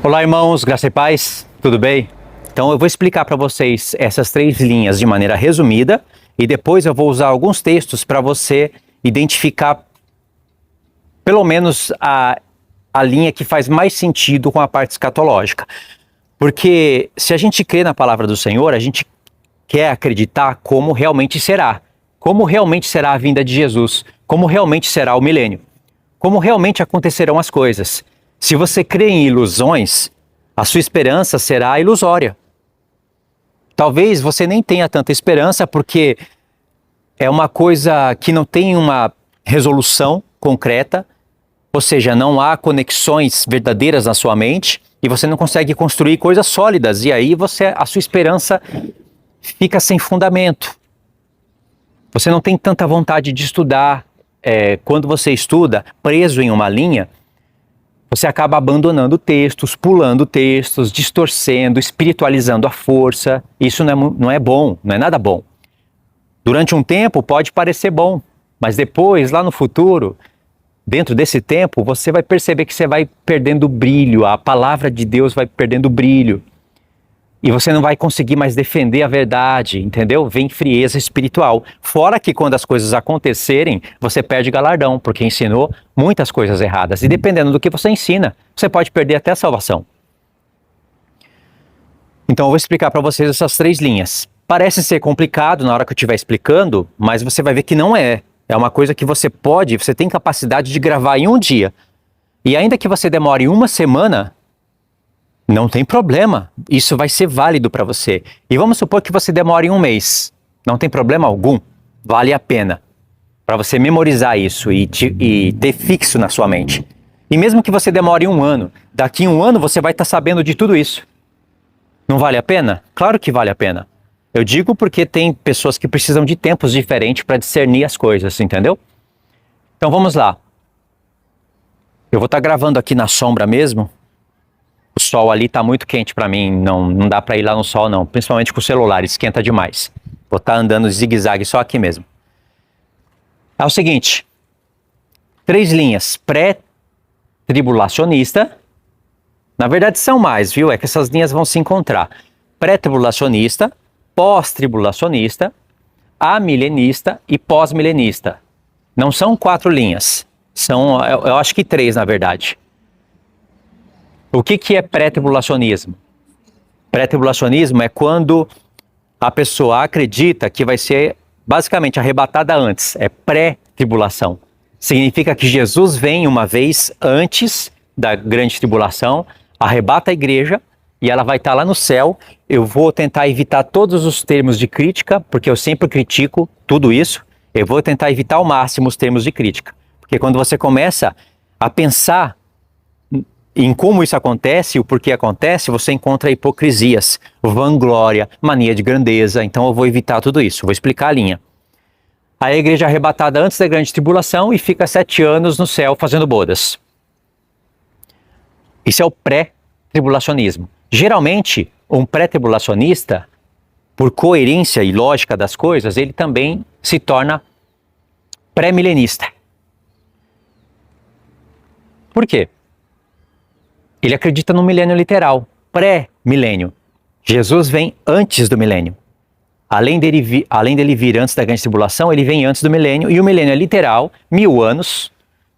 Olá, irmãos, graça e paz, tudo bem? Então eu vou explicar para vocês essas 3 linhas de maneira resumida e depois eu vou usar alguns textos para você identificar pelo menos a linha que faz mais sentido com a parte escatológica. Porque se a gente crê na palavra do Senhor, a gente quer acreditar como realmente será a vinda de Jesus, como realmente será o milênio, como realmente acontecerão as coisas. Se você crê em ilusões, a sua esperança será ilusória. Talvez você nem tenha tanta esperança porque é uma coisa que não tem uma resolução concreta, ou seja, não há conexões verdadeiras na sua mente e você não consegue construir coisas sólidas e aí a sua esperança fica sem fundamento. Você não tem tanta vontade de estudar. Quando você estuda preso em uma linha, você acaba abandonando textos, pulando textos, distorcendo, espiritualizando a força. Isso não é bom, não é nada bom. Durante um tempo pode parecer bom, mas depois, lá no futuro, dentro desse tempo, você vai perceber que você vai perdendo brilho, a palavra de Deus vai perdendo brilho. E você não vai conseguir mais defender a verdade, entendeu? Vem frieza espiritual. Fora que quando as coisas acontecerem, você perde galardão, porque ensinou muitas coisas erradas. E dependendo do que você ensina, você pode perder até a salvação. Então eu vou explicar para vocês essas 3 linhas. Parece ser complicado na hora que eu estiver explicando, mas você vai ver que não é. É uma coisa que você tem capacidade de gravar em um dia. E ainda que você demore uma semana, não tem problema, isso vai ser válido para você. E vamos supor que você demore um mês, não tem problema algum, vale a pena para você memorizar isso e ter fixo na sua mente. E mesmo que você demore um ano, daqui a um ano você vai estar sabendo de tudo isso. Não vale a pena? Claro que vale a pena. Eu digo porque tem pessoas que precisam de tempos diferentes para discernir as coisas, entendeu? Então vamos lá. Eu vou estar gravando aqui na sombra mesmo. O sol ali está muito quente para mim, não dá para ir lá no sol não, principalmente com o celular, esquenta demais. Vou estar andando zigue-zague só aqui mesmo. É o seguinte, 3 linhas, pré-tribulacionista, na verdade são mais, viu? É que essas linhas vão se encontrar. Pré-tribulacionista, pós-tribulacionista, amilenista e pós-milenista. Não são 4 linhas, são, eu acho que 3 na verdade. O que é pré-tribulacionismo? Pré-tribulacionismo é quando a pessoa acredita que vai ser basicamente arrebatada antes. É pré-tribulação. Significa que Jesus vem uma vez antes da grande tribulação, arrebata a igreja e ela vai estar lá no céu. Eu vou tentar evitar todos os termos de crítica, porque eu sempre critico tudo isso. Eu vou tentar evitar ao máximo os termos de crítica. Porque quando você começa a pensar em como isso acontece e o porquê acontece, você encontra hipocrisias, vanglória, mania de grandeza. Então eu vou evitar tudo isso, vou explicar a linha. A igreja é arrebatada antes da grande tribulação e fica 7 anos no céu fazendo bodas. Isso é o pré-tribulacionismo. Geralmente, um pré-tribulacionista, por coerência e lógica das coisas, ele também se torna pré-milenista. Por quê? Ele acredita no milênio literal, pré-milênio. Jesus vem antes do milênio. Além dele vir antes da grande tribulação, ele vem antes do milênio, e o milênio é literal, 1000 anos,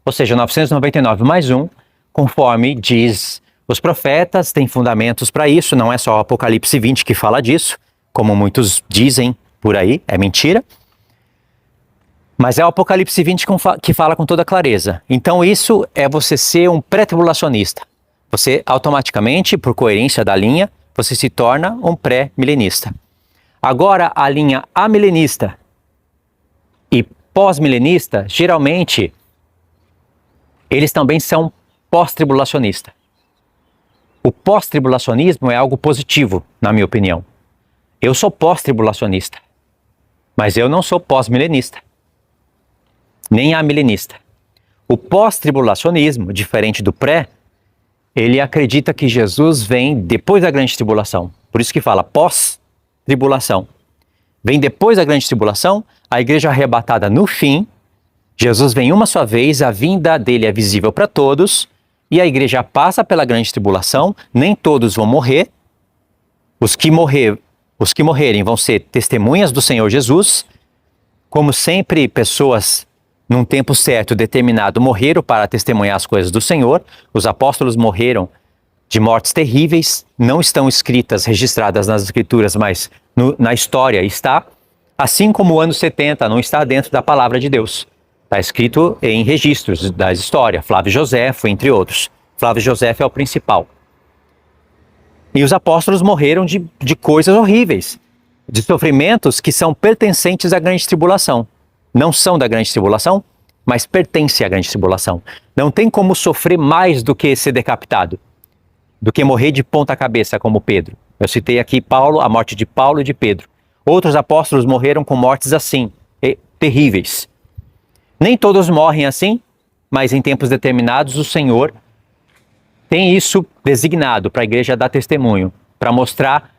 ou seja, 999 mais 1, conforme diz os profetas, tem fundamentos para isso, não é só o Apocalipse 20 que fala disso, como muitos dizem por aí, é mentira. Mas é o Apocalipse 20 que fala com toda clareza. Então isso é você ser um pré-tribulacionista. Você automaticamente, por coerência da linha, você se torna um pré-milenista. Agora, a linha amilenista e pós-milenista, geralmente, eles também são pós-tribulacionista. O pós-tribulacionismo é algo positivo, na minha opinião. Eu sou pós-tribulacionista, mas eu não sou pós-milenista, nem amilenista. O pós-tribulacionismo, diferente do pré, ele acredita que Jesus vem depois da grande tribulação. Por isso que fala pós-tribulação. Vem depois da grande tribulação, a igreja arrebatada no fim, Jesus vem uma só vez, a vinda dele é visível para todos, e a igreja passa pela grande tribulação, nem todos vão morrer. Os que morrerem vão ser testemunhas do Senhor Jesus. Como sempre, pessoas num tempo certo, determinado, morreram para testemunhar as coisas do Senhor. Os apóstolos morreram de mortes terríveis, não estão escritas, registradas nas escrituras, mas na história está. Assim como o ano 70 não está dentro da palavra de Deus. Está escrito em registros da história. Flávio Joséfo, entre outros. Flávio Joséfo é o principal. E os apóstolos morreram de coisas horríveis, de sofrimentos que são pertencentes à grande tribulação. Não são da grande tribulação, mas pertencem à grande tribulação. Não tem como sofrer mais do que ser decapitado, do que morrer de ponta cabeça, como Pedro. Eu citei aqui a morte de Paulo e de Pedro. Outros apóstolos morreram com mortes assim, terríveis. Nem todos morrem assim, mas em tempos determinados o Senhor tem isso designado para a igreja dar testemunho, para mostrar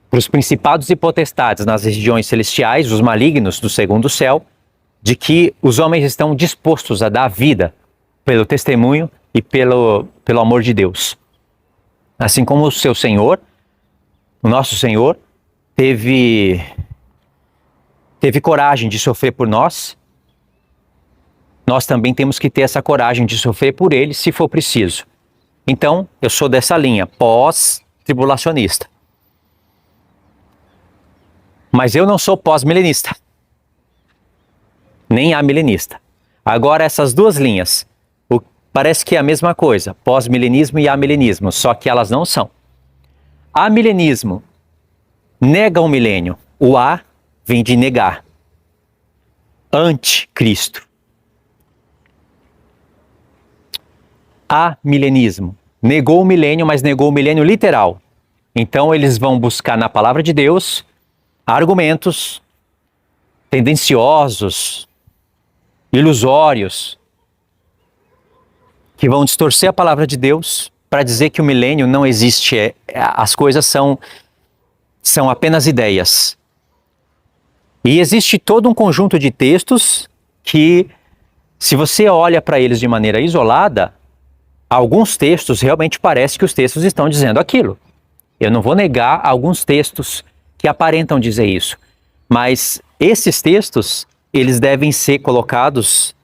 para os principados e potestades nas regiões celestiais, os malignos do segundo céu, de que os homens estão dispostos a dar vida pelo testemunho e pelo amor de Deus. Assim como o seu Senhor, o nosso Senhor, teve coragem de sofrer por nós, nós também temos que ter essa coragem de sofrer por Ele, se for preciso. Então, eu sou dessa linha, pós-tribulacionista. Mas eu não sou pós-milenista, nem amilenista. Agora, essas duas linhas, parece que é a mesma coisa, pós-milenismo e amilenismo, só que elas não são. Amilenismo nega o milênio, o A vem de negar, anticristo. Amilenismo negou o milênio, mas negou o milênio literal. Então eles vão buscar na palavra de Deus argumentos tendenciosos, ilusórios, que vão distorcer a palavra de Deus para dizer que o milênio não existe. As coisas são apenas ideias. E existe todo um conjunto de textos que, se você olha para eles de maneira isolada, alguns textos realmente parece que os textos estão dizendo aquilo. Eu não vou negar alguns textos que aparentam dizer isso, mas esses textos, eles devem ser colocados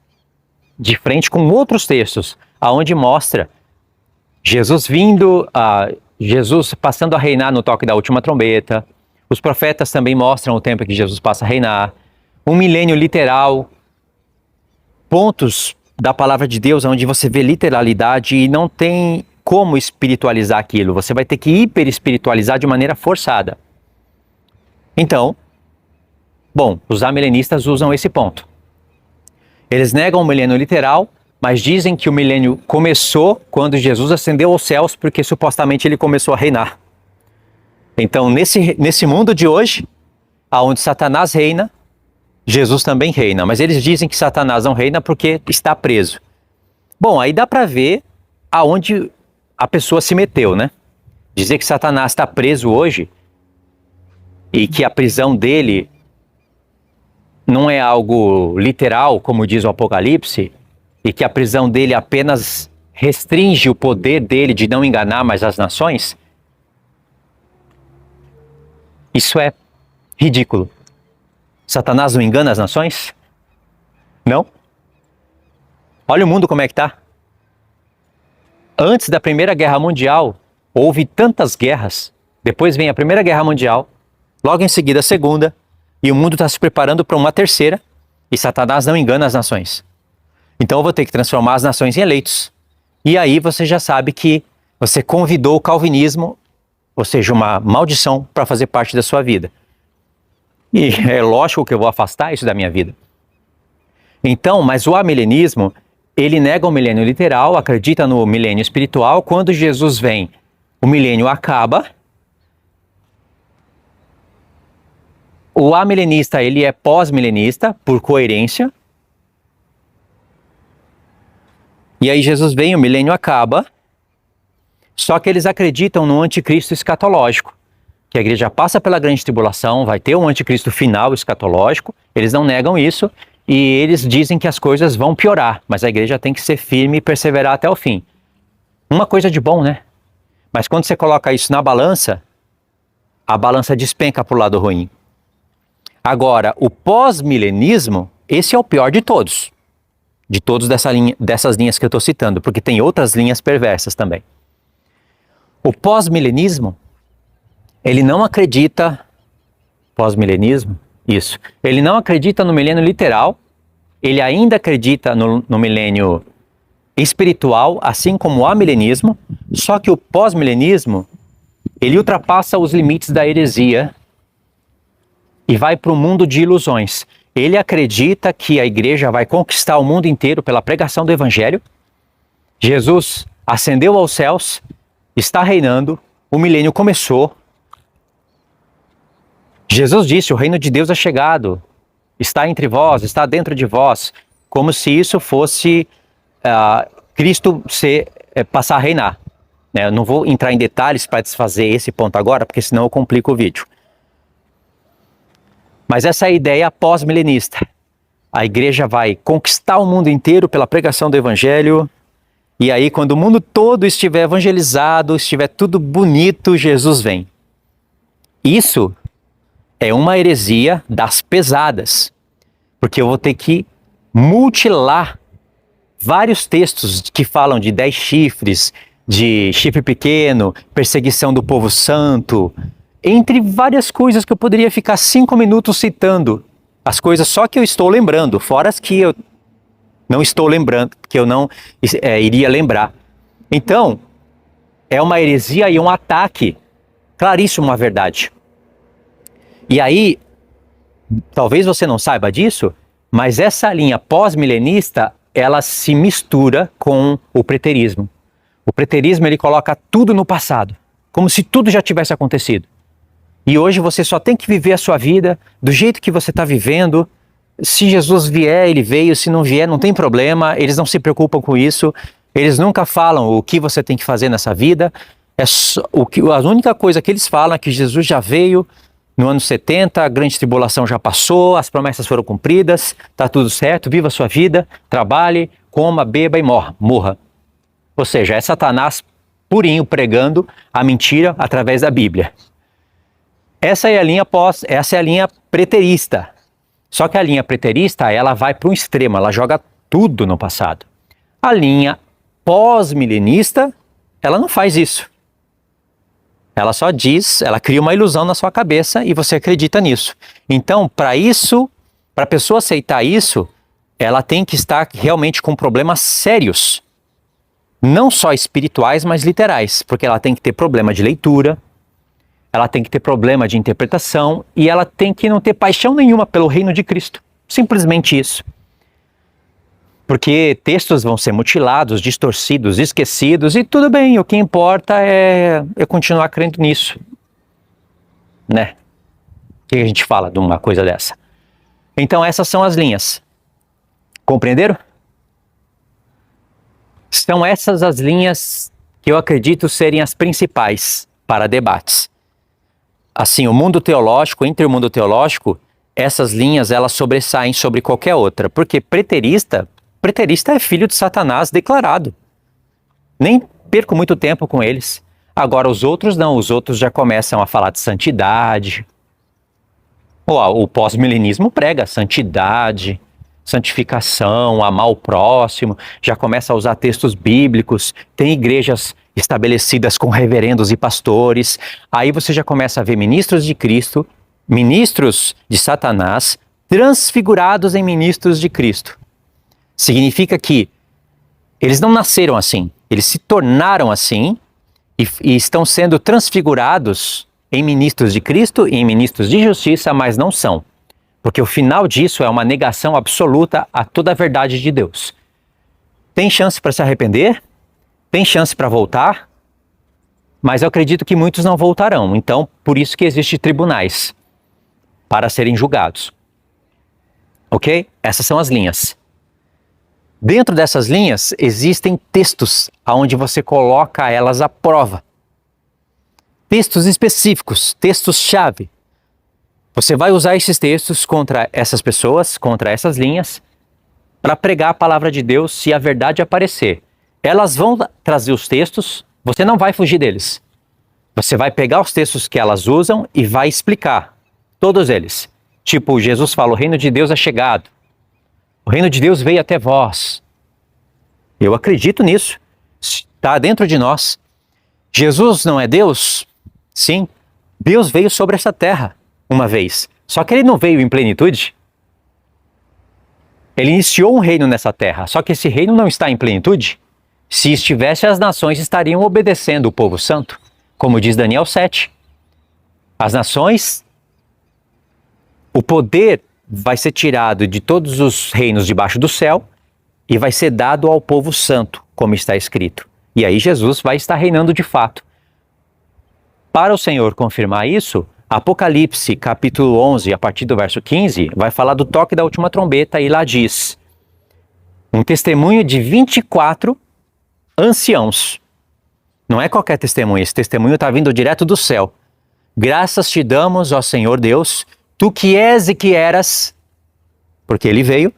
de frente com outros textos, aonde mostra Jesus vindo, Jesus passando a reinar no toque da última trombeta. Os profetas também mostram o tempo em que Jesus passa a reinar. Um milênio literal, pontos da palavra de Deus onde você vê literalidade e não tem como espiritualizar aquilo. Você vai ter que hiperespiritualizar de maneira forçada. Então, bom, os amilenistas usam esse ponto. Eles negam o milênio literal, mas dizem que o milênio começou quando Jesus ascendeu aos céus, porque supostamente ele começou a reinar. Então, nesse mundo de hoje, onde Satanás reina, Jesus também reina. Mas eles dizem que Satanás não reina porque está preso. Bom, aí dá para ver aonde a pessoa se meteu, né? Dizer que Satanás está preso hoje e que a prisão dele não é algo literal, como diz o Apocalipse, e que a prisão dele apenas restringe o poder dele de não enganar mais as nações, isso é ridículo. Satanás não engana as nações? Não? Olha o mundo como é que está. Antes da Primeira Guerra Mundial, houve tantas guerras. Depois vem a Primeira Guerra Mundial, logo em seguida a Segunda, e o mundo está se preparando para uma terceira, e Satanás não engana as nações. Então eu vou ter que transformar as nações em eleitos. E aí você já sabe que você convidou o calvinismo, ou seja, uma maldição, para fazer parte da sua vida. E é lógico que eu vou afastar isso da minha vida. Então, mas o amilenismo, ele nega o milênio literal, acredita no milênio espiritual. Quando Jesus vem, o milênio acaba. O amilenista, ele é pós-milenista, por coerência. E aí Jesus vem, o milênio acaba. Só que eles acreditam no anticristo escatológico. Que a igreja passa pela grande tribulação, vai ter um anticristo final escatológico. Eles não negam isso. e eles dizem que as coisas vão piorar, mas a igreja tem que ser firme e perseverar até o fim. Uma coisa de bom, né? Mas quando você coloca isso na balança, a balança despenca para o lado ruim. Agora, o pós-milenismo, esse é o pior de todos dessas linhas que eu estou citando, porque tem outras linhas perversas também. O pós-milenismo, ele não acredita... Pós-milenismo? Isso. Ele não acredita no milênio literal, ele ainda acredita no milênio espiritual, assim como o amilenismo, só que o pós-milenismo, ele ultrapassa os limites da heresia e vai para o mundo de ilusões. Ele acredita que a igreja vai conquistar o mundo inteiro pela pregação do evangelho. Jesus ascendeu aos céus, está reinando, o milênio começou. Jesus disse, o reino de Deus é chegado, está entre vós, está dentro de vós, como se isso fosse Cristo passar a reinar. Eu não vou entrar em detalhes para desfazer esse ponto agora, porque senão eu complico o vídeo. Mas essa é a ideia pós-milenista. A igreja vai conquistar o mundo inteiro pela pregação do evangelho, e aí quando o mundo todo estiver evangelizado, estiver tudo bonito, Jesus vem. Isso é uma heresia das pesadas, porque eu vou ter que mutilar vários textos que falam de 10 chifres, de chifre pequeno, perseguição do povo santo, entre várias coisas que eu poderia ficar 5 minutos citando, as coisas só que eu estou lembrando, fora as que eu não estou lembrando, que eu não iria lembrar. Então, é uma heresia e um ataque claríssimo à verdade. E aí, talvez você não saiba disso, mas essa linha pós-milenista, ela se mistura com o preterismo. O preterismo, ele coloca tudo no passado, como se tudo já tivesse acontecido. E hoje você só tem que viver a sua vida do jeito que você está vivendo. Se Jesus vier, ele veio. Se não vier, não tem problema. Eles não se preocupam com isso. Eles nunca falam o que você tem que fazer nessa vida. A única coisa que eles falam é que Jesus já veio no ano 70, a grande tribulação já passou, as promessas foram cumpridas, está tudo certo, viva a sua vida, trabalhe, coma, beba e morra. Ou seja, é Satanás purinho pregando a mentira através da Bíblia. Essa é a linha preterista. Só que a linha preterista, ela vai para um extremo, ela joga tudo no passado. A linha pós-milenista, ela não faz isso. Ela só diz, ela cria uma ilusão na sua cabeça e você acredita nisso. Então, para a pessoa aceitar isso, ela tem que estar realmente com problemas sérios. Não só espirituais, mas literais. Porque ela tem que ter problema de leitura, ela tem que ter problema de interpretação e ela tem que não ter paixão nenhuma pelo reino de Cristo. Simplesmente isso. Porque textos vão ser mutilados, distorcidos, esquecidos e tudo bem, o que importa é eu continuar crendo nisso. Né? O que a gente fala de uma coisa dessa? Então essas são as linhas. Compreenderam? São essas as linhas que eu acredito serem as principais para debates. Assim, o mundo teológico, entre o mundo teológico, essas linhas elas sobressaem sobre qualquer outra. Porque preterista é filho de Satanás declarado. Nem perco muito tempo com eles. Agora os outros não, os outros já começam a falar de santidade. O pós-milenismo prega santidade, santificação, amar o próximo, já começa a usar textos bíblicos, tem igrejas estabelecidas com reverendos e pastores. Aí você já começa a ver ministros de Cristo, ministros de Satanás, transfigurados em ministros de Cristo. Significa que eles não nasceram assim, eles se tornaram assim e estão sendo transfigurados em ministros de Cristo e em ministros de justiça, mas não são. Porque o final disso é uma negação absoluta a toda a verdade de Deus. Tem chance para se arrepender, tem chance para voltar, mas eu acredito que muitos não voltarão. Então, por isso que existem tribunais para serem julgados. Ok? Essas são as linhas. Dentro dessas linhas, existem textos onde você coloca elas à prova. Textos específicos, textos-chave. Você vai usar esses textos contra essas pessoas, contra essas linhas, para pregar a palavra de Deus se a verdade aparecer. Elas vão trazer os textos, você não vai fugir deles. Você vai pegar os textos que elas usam e vai explicar, todos eles. Tipo, Jesus fala, o reino de Deus é chegado. O reino de Deus veio até vós. Eu acredito nisso. Está dentro de nós. Jesus não é Deus? Sim. Deus veio sobre essa terra uma vez. Só que ele não veio em plenitude. Ele iniciou um reino nessa terra. Só que esse reino não está em plenitude. Se estivesse, as nações estariam obedecendo o povo santo. Como diz Daniel 7. As nações, o poder vai ser tirado de todos os reinos debaixo do céu e vai ser dado ao povo santo, como está escrito. E aí Jesus vai estar reinando de fato. Para o Senhor confirmar isso, Apocalipse capítulo 11, a partir do verso 15, vai falar do toque da última trombeta e lá diz: um testemunho de 24 anciãos. Não é qualquer testemunho, esse testemunho está vindo direto do céu. Graças te damos, ó Senhor Deus, tu que és e que eras, porque ele veio.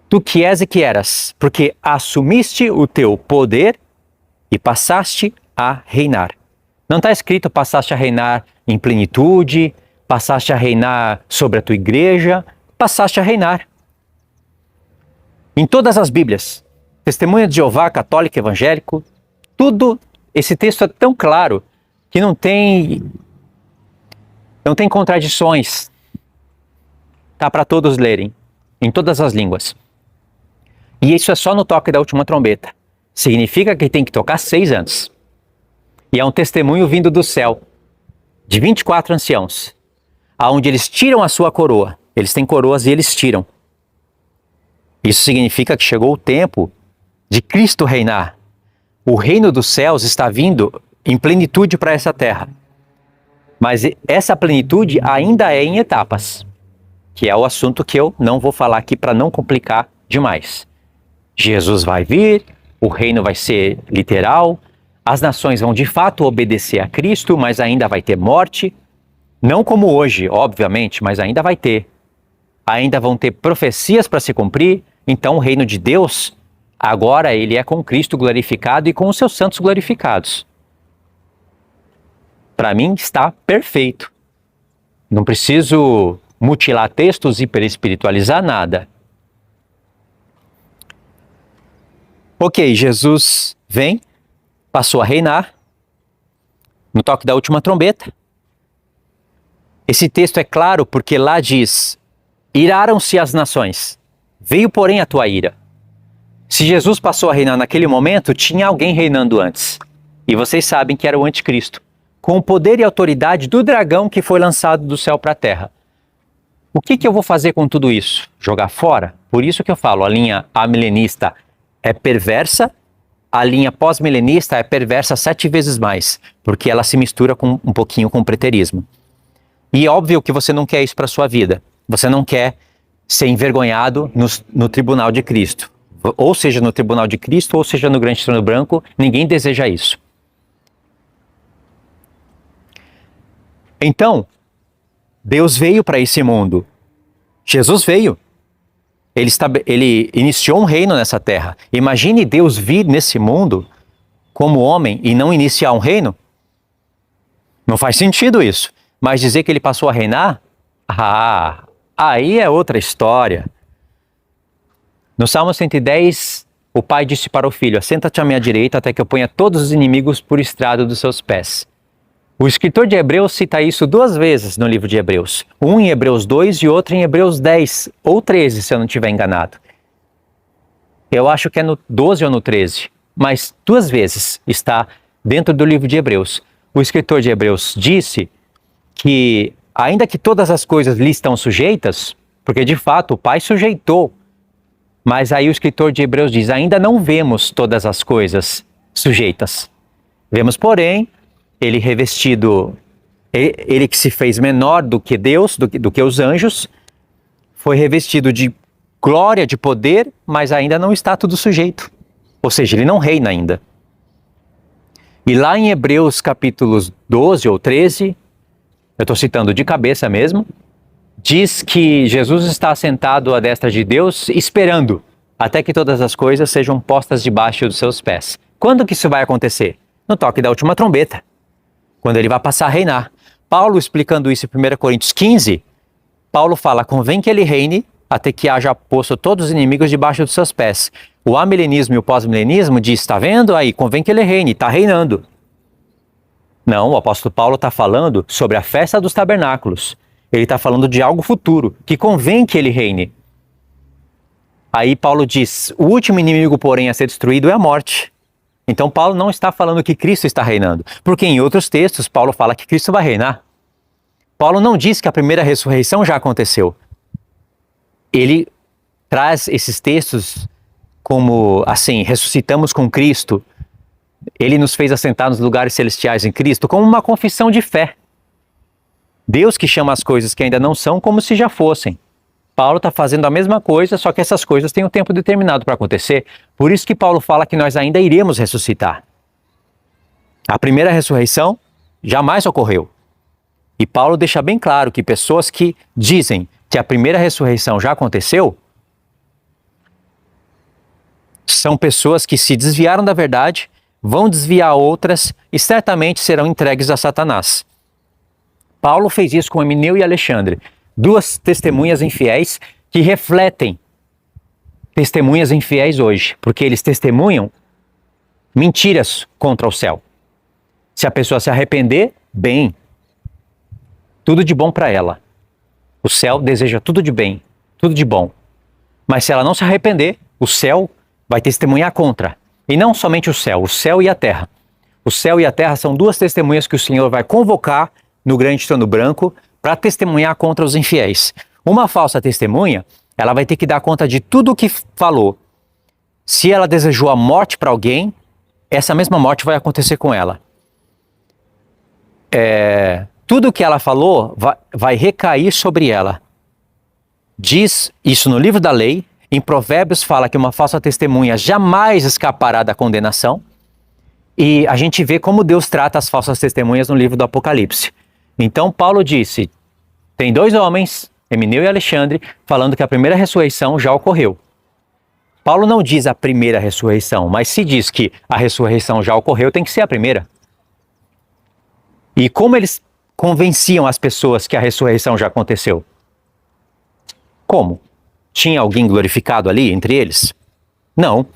Tu que és e que eras, porque assumiste o teu poder e passaste a reinar. Não está escrito passaste a reinar em plenitude, passaste a reinar sobre a tua igreja, passaste a reinar. Em todas as Bíblias, Testemunha de Jeová, católico, evangélico, tudo, esse texto é tão claro que não tem contradições. Tá para todos lerem, em todas as línguas. E isso é só no toque da última trombeta. Significa que tem que tocar 6 antes. E é um testemunho vindo do céu, de 24 anciãos, aonde eles tiram a sua coroa. Eles têm coroas e eles tiram. Isso significa que chegou o tempo de Cristo reinar. O reino dos céus está vindo em plenitude para essa terra. Mas essa plenitude ainda é em etapas, que é o assunto que eu não vou falar aqui para não complicar demais. Jesus vai vir, o reino vai ser literal, as nações vão de fato obedecer a Cristo, mas ainda vai ter morte. Não como hoje, obviamente, mas ainda vai ter. Ainda vão ter profecias para se cumprir. Então o reino de Deus, agora ele é com Cristo glorificado e com os seus santos glorificados. Para mim está perfeito. Não preciso mutilar textos e hiperespiritualizar nada. Ok, Jesus vem, passou a reinar, no toque da última trombeta. Esse texto é claro porque lá diz, iraram-se as nações, veio porém a tua ira. Se Jesus passou a reinar naquele momento, tinha alguém reinando antes. E vocês sabem que era o anticristo, com o poder e autoridade do dragão que foi lançado do céu para a terra. O que eu vou fazer com tudo isso? Jogar fora? Por isso que eu falo, a linha amilenista é perversa, a linha pós-milenista é perversa 7 vezes mais, porque ela se mistura um pouquinho com o preterismo. E é óbvio que você não quer isso para a sua vida. Você não quer ser envergonhado no tribunal de Cristo. Ou seja no tribunal de Cristo, ou seja no grande trono branco, ninguém deseja isso. Então, Deus veio para esse mundo. Jesus veio. Ele iniciou um reino nessa terra. Imagine Deus vir nesse mundo como homem e não iniciar um reino. Não faz sentido isso. Mas dizer que ele passou a reinar? Aí é outra história. No Salmo 110, o pai disse para o filho, assenta-te à minha direita até que eu ponha todos os inimigos por estrado dos seus pés. O escritor de Hebreus cita isso 2 vezes no livro de Hebreus. Um em Hebreus 2 e outro em Hebreus 10 ou 13, se eu não estiver enganado. Eu acho que é no 12 ou no 13, mas 2 vezes está dentro do livro de Hebreus. O escritor de Hebreus disse que, ainda que todas as coisas lhe estão sujeitas, porque de fato o Pai sujeitou, mas aí o escritor de Hebreus diz, ainda não vemos todas as coisas sujeitas. Vemos, porém, ele revestido, ele que se fez menor do que Deus, do que os anjos, foi revestido de glória, de poder, mas ainda não está tudo sujeito. Ou seja, ele não reina ainda. E lá em Hebreus capítulos 12 ou 13, eu estou citando de cabeça mesmo, diz que Jesus está sentado à destra de Deus, esperando até que todas as coisas sejam postas debaixo dos seus pés. Quando que isso vai acontecer? No toque da última trombeta, quando ele vai passar a reinar. Paulo, explicando isso em 1 Coríntios 15, Paulo fala, convém que ele reine até que haja posto todos os inimigos debaixo dos seus pés. O amilenismo e o pós-milenismo diz, está vendo aí, convém que ele reine, está reinando. Não, o apóstolo Paulo está falando sobre a festa dos tabernáculos. Ele está falando de algo futuro, que convém que ele reine. Aí Paulo diz, o último inimigo, porém, a ser destruído é a morte. Então Paulo não está falando que Cristo está reinando, porque em outros textos Paulo fala que Cristo vai reinar. Paulo não diz que a primeira ressurreição já aconteceu. Ele traz esses textos como, assim, ressuscitamos com Cristo, ele nos fez assentar nos lugares celestiais em Cristo, como uma confissão de fé. Deus que chama as coisas que ainda não são como se já fossem. Paulo está fazendo a mesma coisa, só que essas coisas têm um tempo determinado para acontecer. Por isso que Paulo fala que nós ainda iremos ressuscitar. A primeira ressurreição jamais ocorreu. E Paulo deixa bem claro que pessoas que dizem que a primeira ressurreição já aconteceu, são pessoas que se desviaram da verdade, vão desviar outras e certamente serão entregues a Satanás. Paulo fez isso com Emineu e Alexandre, duas testemunhas infiéis que refletem testemunhas infiéis hoje, porque eles testemunham mentiras contra o céu. Se a pessoa se arrepender, bem, tudo de bom para ela. O céu deseja tudo de bem, tudo de bom. Mas se ela não se arrepender, o céu vai testemunhar contra. E não somente o céu e a terra. O céu e a terra são duas testemunhas que o Senhor vai convocar no grande trono branco para testemunhar contra os infiéis. Uma falsa testemunha, ela vai ter que dar conta de tudo o que falou. Se ela desejou a morte para alguém, essa mesma morte vai acontecer com ela. Tudo o que ela falou vai recair sobre ela. Diz isso no livro da lei. Em Provérbios fala que uma falsa testemunha jamais escapará da condenação. E a gente vê como Deus trata as falsas testemunhas no livro do Apocalipse. Então Paulo disse, tem dois homens, Emineu e Alexandre, falando que a primeira ressurreição já ocorreu. Paulo não diz a primeira ressurreição, mas se diz que a ressurreição já ocorreu, tem que ser a primeira. E como eles convenciam as pessoas que a ressurreição já aconteceu? Como? Tinha alguém glorificado ali entre eles? Não.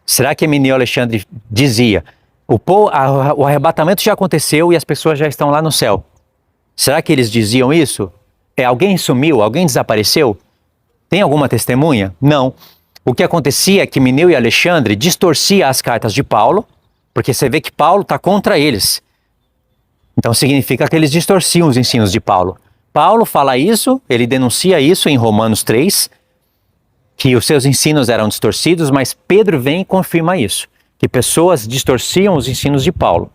Será que Emineu e Alexandre dizia, o arrebatamento já aconteceu e as pessoas já estão lá no céu? Será que eles diziam isso? Alguém sumiu? Alguém desapareceu? Tem alguma testemunha? Não. O que acontecia é que Emineu e Alexandre distorciam as cartas de Paulo, porque você vê que Paulo está contra eles. Então significa que eles distorciam os ensinos de Paulo. Paulo fala isso, ele denuncia isso em Romanos 3, que os seus ensinos eram distorcidos, mas Pedro vem e confirma isso, que pessoas distorciam os ensinos de Paulo.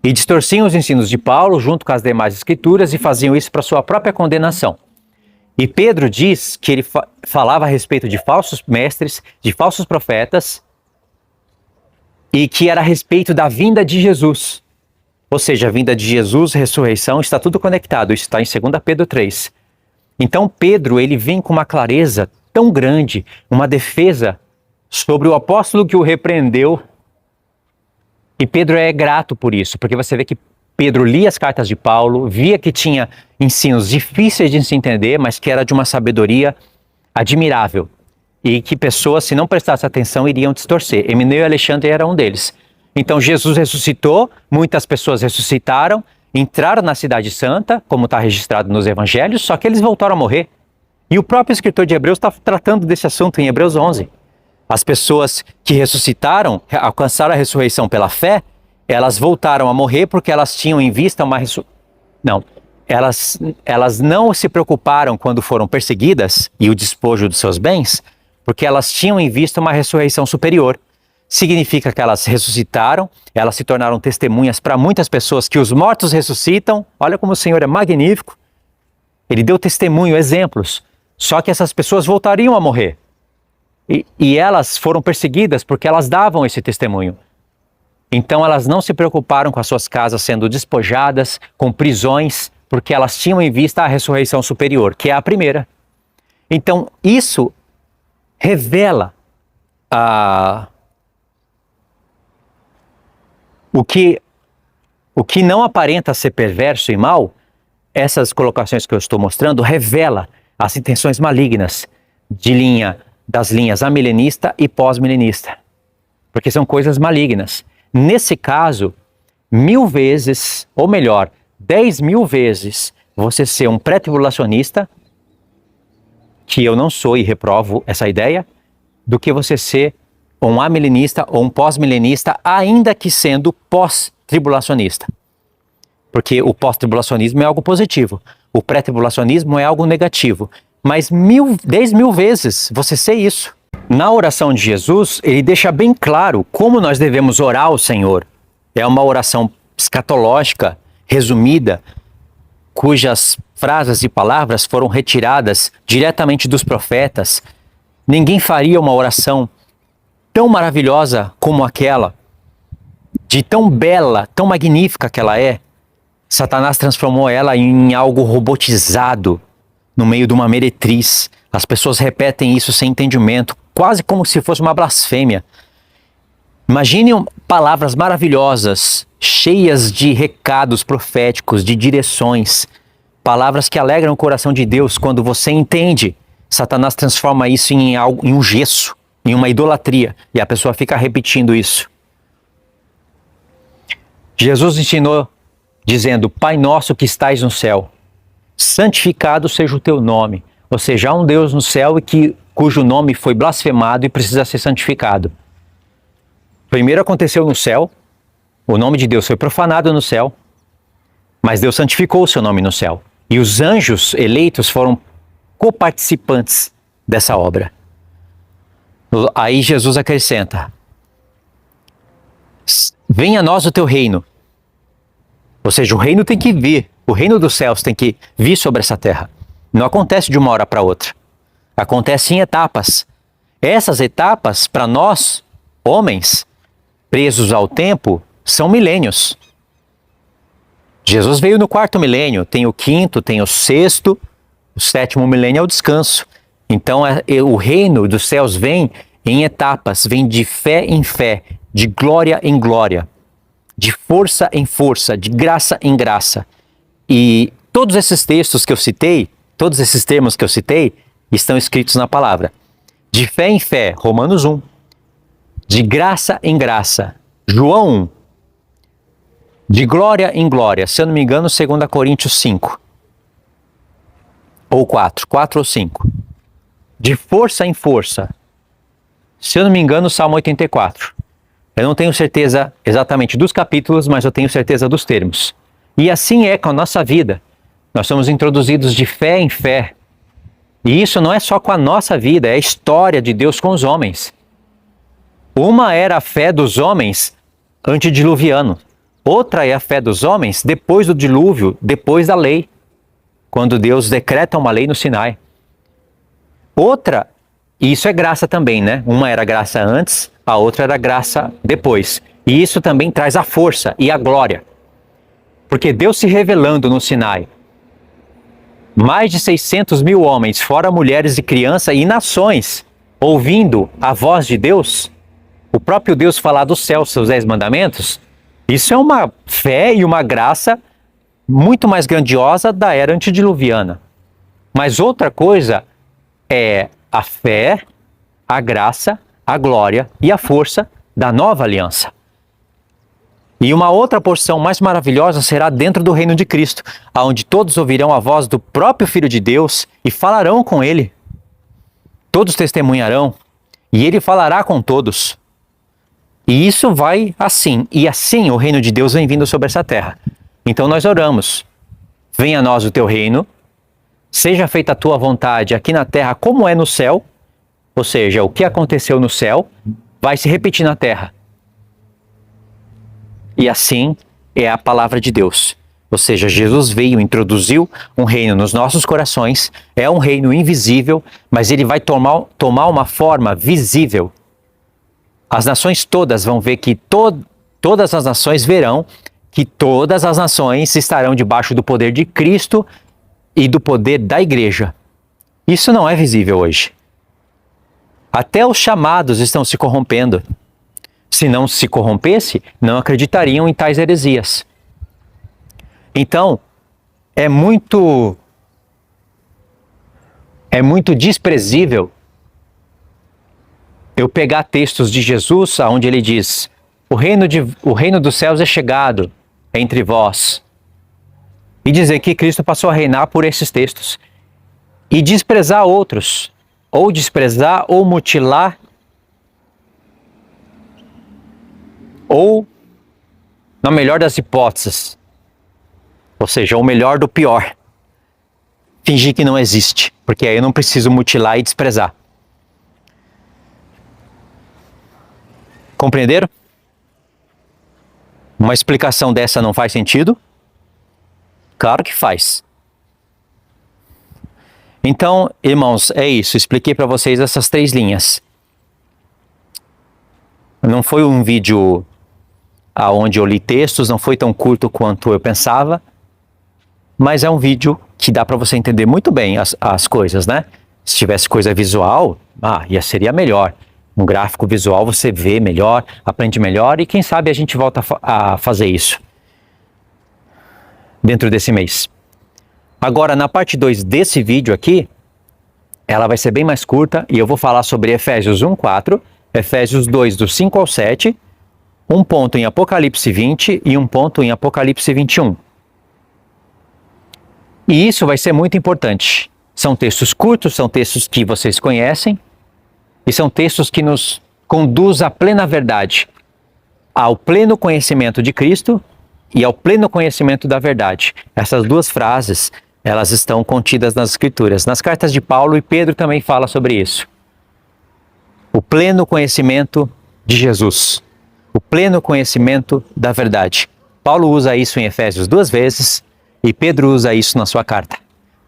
E distorciam os ensinos de Paulo junto com as demais escrituras e faziam isso para sua própria condenação. E Pedro diz que ele falava a respeito de falsos mestres, de falsos profetas, e que era a respeito da vinda de Jesus. Ou seja, a vinda de Jesus, ressurreição, está tudo conectado. Isso está em 2 Pedro 3. Então Pedro, ele vem com uma clareza tão grande, uma defesa sobre o apóstolo que o repreendeu. E Pedro é grato por isso, porque você vê que Pedro lia as cartas de Paulo, via que tinha ensinos difíceis de se entender, mas que era de uma sabedoria admirável. E que pessoas, se não prestassem atenção, iriam distorcer. Emineu e Alexandre eram um deles. Então Jesus ressuscitou, muitas pessoas ressuscitaram, entraram na Cidade Santa, como está registrado nos Evangelhos, só que eles voltaram a morrer. E o próprio escritor de Hebreus está tratando desse assunto em Hebreus 11. As pessoas que ressuscitaram, alcançaram a ressurreição pela fé, elas voltaram a morrer porque elas tinham em vista uma ressurreição. Não, elas não se preocuparam quando foram perseguidas e o despojo dos seus bens, porque elas tinham em vista uma ressurreição superior. Significa que elas ressuscitaram, elas se tornaram testemunhas para muitas pessoas que os mortos ressuscitam. Olha como o Senhor é magnífico. Ele deu testemunho, exemplos. Só que essas pessoas voltariam a morrer. E elas foram perseguidas porque elas davam esse testemunho. Então elas não se preocuparam com as suas casas sendo despojadas, com prisões, porque elas tinham em vista a ressurreição superior, que é a primeira. Então isso revela o que não aparenta ser perverso e mal. Essas colocações que eu estou mostrando revela as intenções malignas das linhas amilenista e pós-milenista, porque são coisas malignas. Nesse caso, 1000 vezes, ou melhor, 10.000 vezes, você ser um pré-tribulacionista, que eu não sou e reprovo essa ideia, do que você ser um amilenista ou um pós-milenista, ainda que sendo pós-tribulacionista. Porque o pós-tribulacionismo é algo positivo, o pré-tribulacionismo é algo negativo. Mas 10.000 vezes você ser isso. Na oração de Jesus, ele deixa bem claro como nós devemos orar ao Senhor. É uma oração escatológica, resumida, cujas frases e palavras foram retiradas diretamente dos profetas. Ninguém faria uma oração tão maravilhosa como aquela, de tão bela, tão magnífica que ela é. Satanás transformou ela em algo robotizado, no meio de uma meretriz. As pessoas repetem isso sem entendimento, quase como se fosse uma blasfêmia. Imagine palavras maravilhosas, cheias de recados proféticos, de direções, palavras que alegram o coração de Deus. Quando você entende, Satanás transforma isso em um gesso, em uma idolatria, e a pessoa fica repetindo isso. Jesus ensinou dizendo: Pai nosso que estais no céu, santificado seja o teu nome. Ou seja, há um Deus no céu cujo nome foi blasfemado e precisa ser santificado. Primeiro aconteceu no céu, o nome de Deus foi profanado no céu, mas Deus santificou o seu nome no céu. E os anjos eleitos foram coparticipantes dessa obra. Aí Jesus acrescenta: venha a nós o teu reino. Ou seja, o reino tem que vir, o reino dos céus tem que vir sobre essa terra. Não acontece de uma hora para outra. Acontece em etapas. Essas etapas, para nós, homens, presos ao tempo, são milênios. Jesus veio no 4º milênio, tem o 5º, tem o 6º, o 7º milênio é o descanso. Então o reino dos céus vem em etapas, vem de fé em fé, de glória em glória, de força em força, de graça em graça. E todos esses textos que eu citei, todos esses termos que eu citei, estão escritos na palavra. De fé em fé, Romanos 1. De graça em graça, João 1. De glória em glória, se eu não me engano, 2 Coríntios 5. Ou 4 ou 5. De força em força, se eu não me engano, Salmo 84. Eu não tenho certeza exatamente dos capítulos, mas eu tenho certeza dos termos. E assim é com a nossa vida. Nós somos introduzidos de fé em fé. E isso não é só com a nossa vida, é a história de Deus com os homens. Uma era a fé dos homens antediluviano. Outra é a fé dos homens depois do dilúvio, depois da lei. Quando Deus decreta uma lei no Sinai. Outra, e isso é graça também, né? Uma era graça antes, a outra era graça depois. E isso também traz a força e a glória. Porque Deus se revelando no Sinai, mais de 600.000 homens, fora mulheres e crianças e nações, ouvindo a voz de Deus, o próprio Deus falar do céu, seus 10 mandamentos, isso é uma fé e uma graça muito mais grandiosa da era antediluviana. Mas outra coisa é a fé, a graça, a glória e a força da nova aliança. E uma outra porção mais maravilhosa será dentro do reino de Cristo, onde todos ouvirão a voz do próprio Filho de Deus e falarão com ele. Todos testemunharão e ele falará com todos. E isso vai assim, e assim o reino de Deus vem vindo sobre essa terra. Então nós oramos: venha a nós o teu reino, seja feita a tua vontade aqui na terra como é no céu. Ou seja, o que aconteceu no céu vai se repetir na terra. E assim é a palavra de Deus. Ou seja, Jesus veio, introduziu um reino nos nossos corações, é um reino invisível, mas ele vai tomar uma forma visível. As nações todas vão ver que todo todas as nações verão que todas as nações estarão debaixo do poder de Cristo e do poder da igreja. Isso não é visível hoje. Até os chamados estão se corrompendo. Se não se corrompesse, não acreditariam em tais heresias. Então, é muito desprezível eu pegar textos de Jesus onde ele diz: o reino dos céus é chegado entre vós, e dizer que Cristo passou a reinar por esses textos, e desprezar outros, ou desprezar ou mutilar, ou, na melhor das hipóteses, ou seja, o melhor do pior, fingir que não existe, porque aí eu não preciso mutilar e desprezar. Compreenderam? Uma explicação dessa não faz sentido? Claro que faz. Então, irmãos, é isso. Expliquei para vocês essas 3 linhas. Não foi um vídeo onde eu li textos, não foi tão curto quanto eu pensava, mas é um vídeo que dá para você entender muito bem as coisas, né? Se tivesse coisa visual, seria melhor. Um gráfico visual você vê melhor, aprende melhor, e quem sabe a gente volta a fazer isso dentro desse mês. Agora, na parte 2 desse vídeo aqui, ela vai ser bem mais curta e eu vou falar sobre Efésios 1:4, Efésios 2, do 5 ao 7, um ponto em Apocalipse 20 e um ponto em Apocalipse 21. E isso vai ser muito importante. São textos curtos, são textos que vocês conhecem, e são textos que nos conduzem à plena verdade, ao pleno conhecimento de Cristo e ao pleno conhecimento da verdade. Essas 2 frases, elas estão contidas nas Escrituras. Nas cartas de Paulo, e Pedro também fala sobre isso. O pleno conhecimento de Jesus. O pleno conhecimento da verdade. Paulo usa isso em Efésios 2 vezes e Pedro usa isso na sua carta.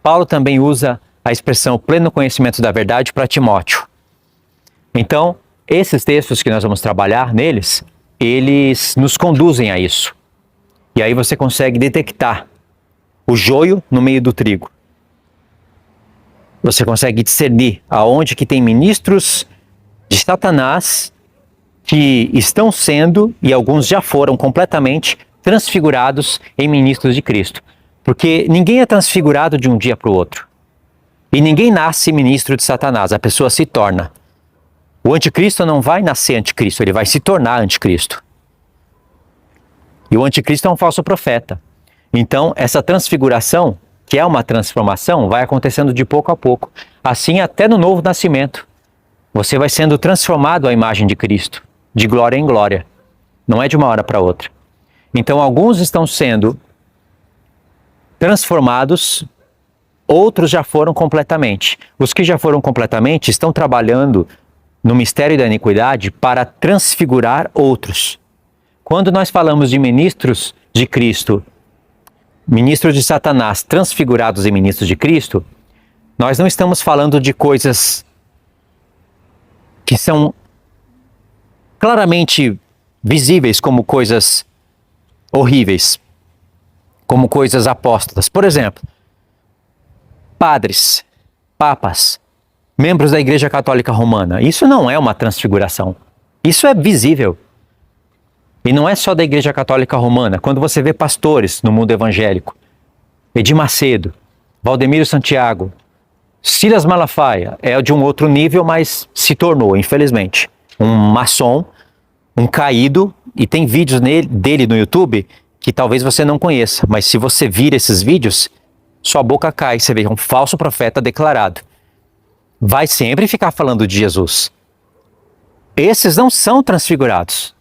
Paulo também usa a expressão pleno conhecimento da verdade para Timóteo. Então, esses textos que nós vamos trabalhar neles, eles nos conduzem a isso. E aí você consegue detectar o joio no meio do trigo. Você consegue discernir aonde que tem ministros de Satanás que estão sendo, e alguns já foram completamente transfigurados em ministros de Cristo. Porque ninguém é transfigurado de um dia para o outro. E ninguém nasce ministro de Satanás, a pessoa se torna. O anticristo não vai nascer anticristo, ele vai se tornar anticristo. E o anticristo é um falso profeta. Então, essa transfiguração, que é uma transformação, vai acontecendo de pouco a pouco. Assim, até no novo nascimento, você vai sendo transformado à imagem de Cristo, de glória em glória. Não é de uma hora para outra. Então, alguns estão sendo transformados, outros já foram completamente. Os que já foram completamente estão trabalhando no mistério da iniquidade para transfigurar outros. Quando nós falamos de ministros de Cristo, ministros de Satanás transfigurados em ministros de Cristo, nós não estamos falando de coisas que são claramente visíveis como coisas horríveis, como coisas apóstatas. Por exemplo, padres, papas, membros da Igreja Católica Romana. Isso não é uma transfiguração. Isso é visível. E não é só da Igreja Católica Romana. Quando você vê pastores no mundo evangélico, Edir Macedo, Valdemiro Santiago, Silas Malafaia, é de um outro nível, mas se tornou, infelizmente, um maçom, um caído, e tem vídeos dele no YouTube que talvez você não conheça, mas se você vir esses vídeos, sua boca cai, você vê um falso profeta declarado. Vai sempre ficar falando de Jesus. Esses não são transfigurados.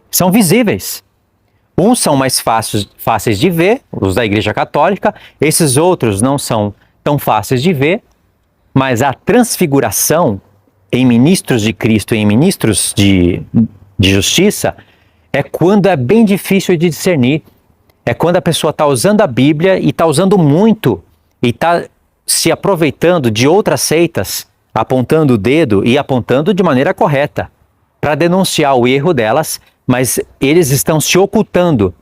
São visíveis. Uns são mais fáceis de ver, os da Igreja Católica. Esses outros não são tão fáceis de ver. Mas a transfiguração em ministros de Cristo e em ministros de justiça é quando é bem difícil de discernir. É quando a pessoa está usando a Bíblia e está usando muito e está se aproveitando de outras seitas, apontando o dedo e apontando de maneira correta, para denunciar o erro delas, mas eles estão se ocultando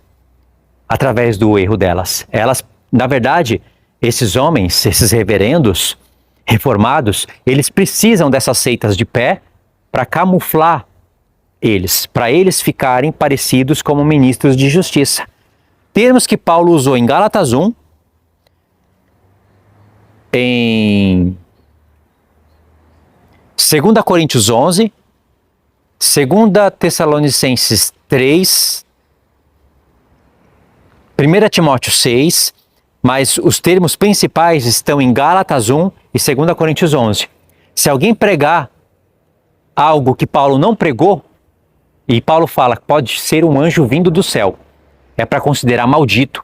através do erro delas. Elas, na verdade, esses homens, esses reverendos, reformados, eles precisam dessas seitas de pé para camuflar eles, para eles ficarem parecidos como ministros de justiça. Termos que Paulo usou em Gálatas 1, em 2 Coríntios 11, 2 Tessalonicenses 3, 1 Timóteo 6, mas os termos principais estão em Gálatas 1 e 2 Coríntios 11. Se alguém pregar algo que Paulo não pregou, e Paulo fala que pode ser um anjo vindo do céu, é para considerar maldito.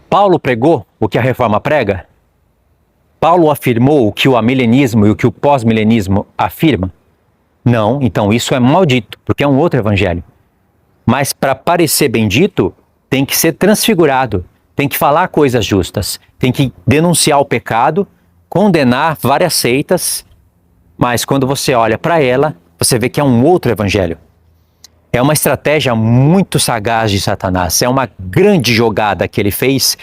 Paulo pregou o que a reforma prega? Paulo afirmou o que o amilenismo e o que o pós-milenismo afirma? Não, então isso é maldito, porque é um outro evangelho. Mas para parecer bendito, tem que ser transfigurado, tem que falar coisas justas, tem que denunciar o pecado, condenar várias seitas, mas quando você olha para ela, você vê que é um outro evangelho. É uma estratégia muito sagaz de Satanás, é uma grande jogada que ele fez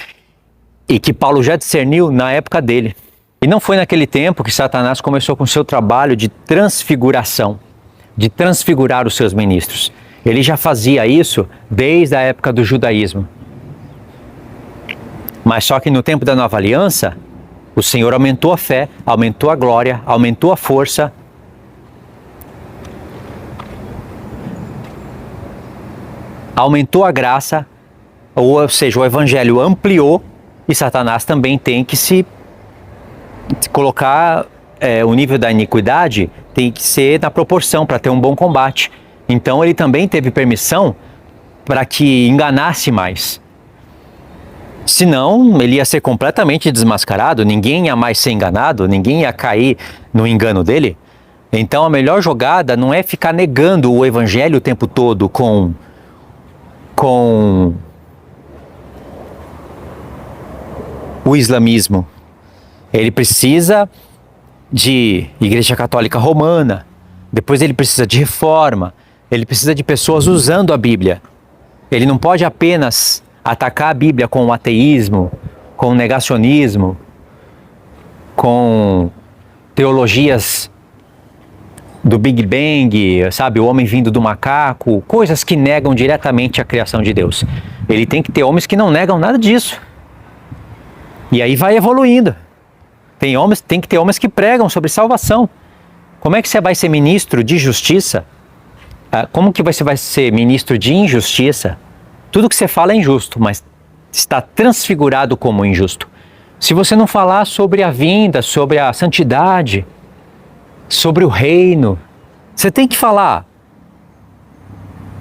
e que Paulo já discerniu na época dele. E não foi naquele tempo que Satanás começou com seu trabalho de transfiguração, de transfigurar os seus ministros. Ele já fazia isso desde a época do judaísmo. Mas só que no tempo da nova aliança, o Senhor aumentou a fé, aumentou a glória, aumentou a força. Aumentou a graça, ou seja, o evangelho ampliou e Satanás também tem que se colocar, o nível da iniquidade tem que ser na proporção para ter um bom combate. Então ele também teve permissão para que enganasse mais. Senão ele ia ser completamente desmascarado, ninguém ia mais ser enganado, ninguém ia cair no engano dele. Então a melhor jogada não é ficar negando o evangelho o tempo todo com o islamismo. Ele precisa de Igreja Católica Romana, depois ele precisa de reforma, ele precisa de pessoas usando a Bíblia. Ele não pode apenas atacar a Bíblia com o ateísmo, com o negacionismo, com teologias do Big Bang, sabe, o homem vindo do macaco, coisas que negam diretamente a criação de Deus. Ele tem que ter homens que não negam nada disso. E aí vai evoluindo. Tem que ter homens que pregam sobre salvação. Como é que você vai ser ministro de justiça? Como que você vai ser ministro de injustiça? Tudo que você fala é injusto, mas está transfigurado como injusto. Se você não falar sobre a vinda, sobre a santidade, sobre o reino, você tem que falar.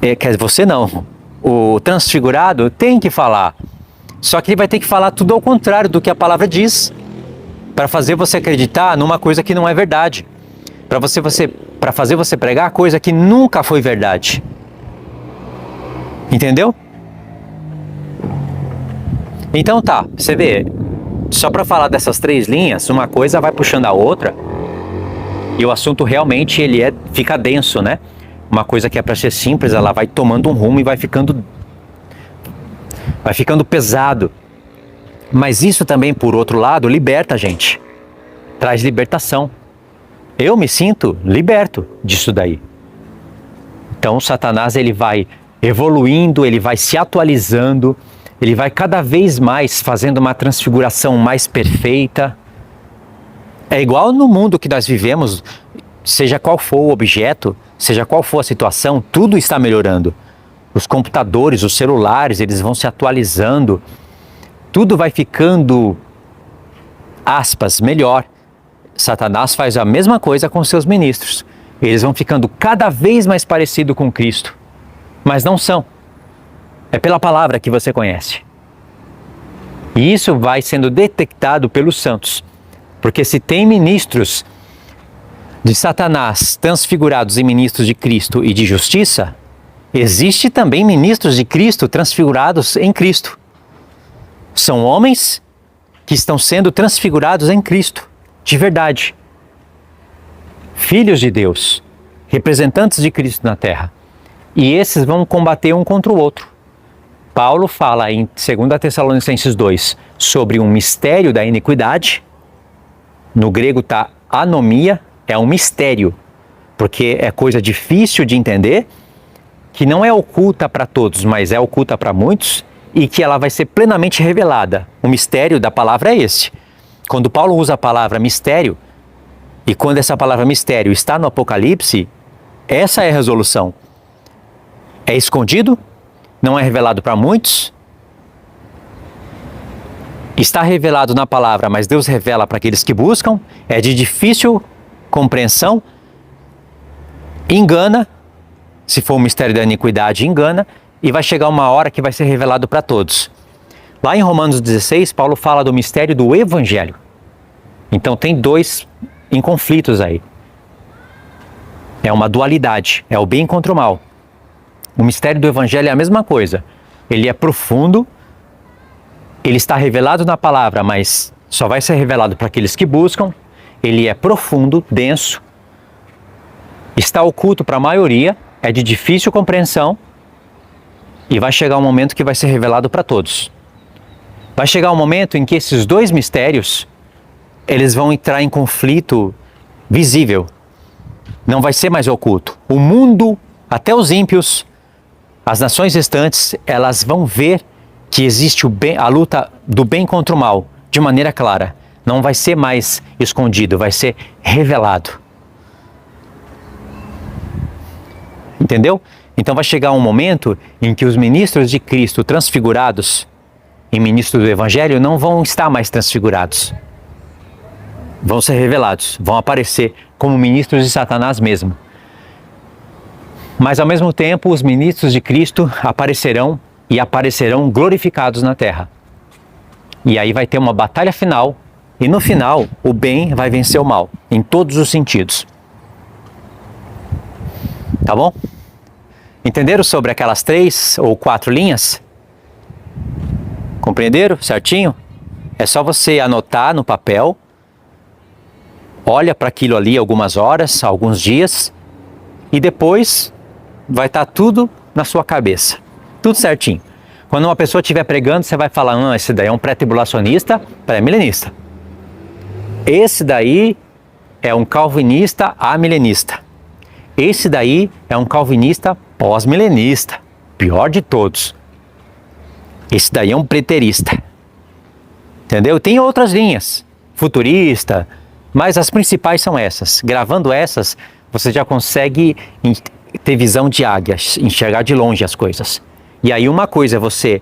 Quer dizer, você não. O transfigurado tem que falar. Só que ele vai ter que falar tudo ao contrário do que a palavra diz, para fazer você acreditar numa coisa que não é verdade. Para fazer você pregar coisa que nunca foi verdade. Entendeu? Então tá, você vê, só para falar dessas 3 linhas, uma coisa vai puxando a outra, e o assunto realmente fica denso, né? Uma coisa que é para ser simples, ela vai tomando um rumo e vai ficando pesado. Mas isso também, por outro lado, liberta a gente. Traz libertação. Eu me sinto liberto disso daí. Então Satanás, ele vai evoluindo, ele vai se atualizando, ele vai cada vez mais fazendo uma transfiguração mais perfeita. É igual no mundo que nós vivemos, seja qual for o objeto, seja qual for a situação, tudo está melhorando. Os computadores, os celulares, eles vão se atualizando. Tudo vai ficando, aspas, melhor. Satanás faz a mesma coisa com seus ministros. Eles vão ficando cada vez mais parecidos com Cristo. Mas não são. É pela palavra que você conhece. E isso vai sendo detectado pelos santos. Porque se tem ministros de Satanás transfigurados em ministros de Cristo e de justiça, existe também ministros de Cristo transfigurados em Cristo. São homens que estão sendo transfigurados em Cristo, de verdade. Filhos de Deus, representantes de Cristo na terra. E esses vão combater um contra o outro. Paulo fala em 2 Tessalonicenses 2 sobre um mistério da iniquidade. No grego está anomia, é um mistério, porque é coisa difícil de entender, que não é oculta para todos, mas é oculta para muitos, e que ela vai ser plenamente revelada. O mistério da palavra é esse. Quando Paulo usa a palavra mistério, e quando essa palavra mistério está no Apocalipse, essa é a resolução. É escondido, não é revelado para muitos, está revelado na palavra, mas Deus revela para aqueles que buscam, é de difícil compreensão, engana, se for o mistério da iniquidade, engana, e vai chegar uma hora que vai ser revelado para todos. Lá em Romanos 16, Paulo fala do mistério do Evangelho. Então tem dois em conflitos aí. É uma dualidade, é o bem contra o mal. O mistério do Evangelho é a mesma coisa. Ele é profundo, ele está revelado na palavra, mas só vai ser revelado para aqueles que buscam. Ele é profundo, denso, está oculto para a maioria, é de difícil compreensão e vai chegar um momento que vai ser revelado para todos. Vai chegar um momento em que esses dois mistérios, eles vão entrar em conflito visível. Não vai ser mais oculto. O mundo, até os ímpios, as nações restantes, elas vão ver que existe o bem, a luta do bem contra o mal, de maneira clara. Não vai ser mais escondido, vai ser revelado. Entendeu? Então vai chegar um momento em que os ministros de Cristo transfigurados e ministros do Evangelho não vão estar mais transfigurados. Vão ser revelados, vão aparecer como ministros de Satanás mesmo. Mas ao mesmo tempo os ministros de Cristo aparecerão e aparecerão glorificados na terra. E aí vai ter uma batalha final e no final o bem vai vencer o mal, em todos os sentidos. Tá bom? Entenderam sobre aquelas 3 ou 4 linhas? Compreenderam certinho? É só você anotar no papel, olha para aquilo ali algumas horas, alguns dias, e depois vai estar tudo na sua cabeça. Tudo certinho. Quando uma pessoa estiver pregando, você vai falar, esse daí é um pré-tribulacionista, pré-milenista. Esse daí é um calvinista amilenista. Esse daí é um calvinista pós-milenista, pior de todos. Esse daí é um preterista. Entendeu? Tem outras linhas, futurista, mas as principais são essas. Gravando essas, você já consegue ter visão de águia, enxergar de longe as coisas. E aí uma coisa é você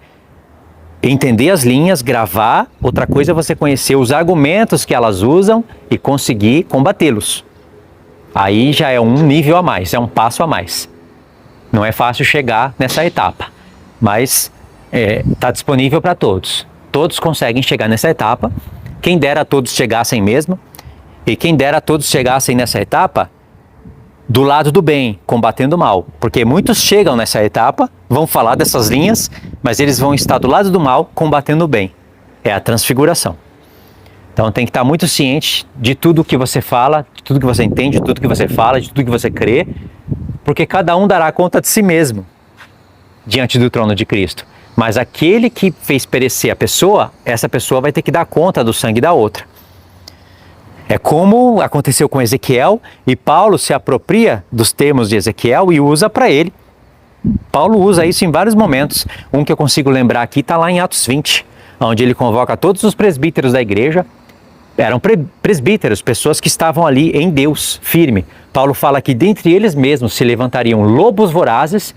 entender as linhas, gravar, outra coisa é você conhecer os argumentos que elas usam e conseguir combatê-los. Aí já é um nível a mais, é um passo a mais. Não é fácil chegar nessa etapa, mas está disponível para todos. Todos conseguem chegar nessa etapa. Quem dera todos chegassem mesmo, e quem dera todos chegassem nessa etapa do lado do bem, combatendo o mal. Porque muitos chegam nessa etapa, vão falar dessas linhas, mas eles vão estar do lado do mal, combatendo o bem. É a transfiguração. Então tem que estar muito ciente de tudo que você fala, de tudo que você entende, de tudo que você fala, de tudo que você crê, porque cada um dará conta de si mesmo diante do trono de Cristo. Mas aquele que fez perecer a pessoa, essa pessoa vai ter que dar conta do sangue da outra. É como aconteceu com Ezequiel, e Paulo se apropria dos termos de Ezequiel e usa para ele. Paulo usa isso em vários momentos. Um que eu consigo lembrar aqui está lá em Atos 20, onde ele convoca todos os presbíteros da igreja. Eram presbíteros, pessoas que estavam ali em Deus, firme. Paulo fala que dentre eles mesmos se levantariam lobos vorazes